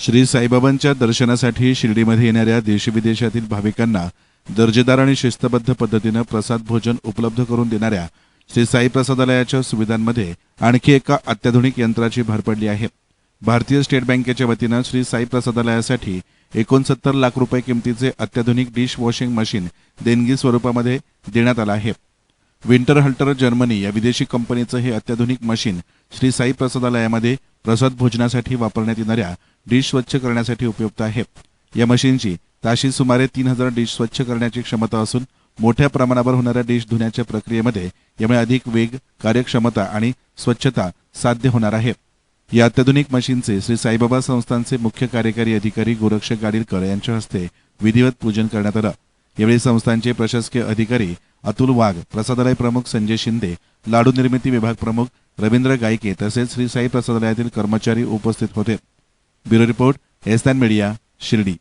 श्री साईबाबांच्या दर्शनासाठी शिर्डीमध्ये येणाऱ्या देशविदेशातील भाविकांना दर्जेदार आणि शिस्तबद्ध पद्धतीनं प्रसाद भोजन उपलब्ध करून देणाऱ्या श्री साई प्रसादालयाच्या सुविधांमध्ये आणखी एका अत्याधुनिक यंत्राची भर पडली आहे। भारतीय स्टेट बँकेच्या वतीनं श्री साई प्रसादालयासाठी 69 लाख रुपये किमतीचे अत्याधुनिक डिश वॉशिंग मशीन देणगी स्वरूपामध्ये देण्यात आलं आहे। विंटरहल्टर जर्मनी या विदेशी कंपनीचं हे अत्याधुनिक मशीन श्री साई प्रसादालयामध्ये प्रसाद भोजनासाठी वापरण्यात येणाऱ्या डिश स्वच्छ करण्यासाठी उपयुक्त आहे। या मशीनची ताशी सुमारे 3000 डिश स्वच्छ करण्याची क्षमता असून मोठ्या प्रमाणावर होणाऱ्या डिश धुण्याच्या प्रक्रियेमध्ये यामुळे अधिक वेग, कार्यक्षमता आणि स्वच्छता साध्य होणार आहे। या अत्याधुनिक मशीनचे श्री साईबाबा संस्थानचे मुख्य कार्यकारी अधिकारी गोरक्ष गाडीलकर यांच्या हस्ते विधिवत पूजन करण्यात आलं। यावेळी संस्थानचे प्रशासकीय अधिकारी अतुल वाघ, प्रसादालय प्रमुख संजय शिंदे, लाडू निर्मिती विभाग प्रमुख रवींद्र गायके तसेच श्री साई प्रसादालयातील कर्मचारी उपस्थित होते। ब्युरो रिपोर्ट, एस9 मीडिया, शिर्डी।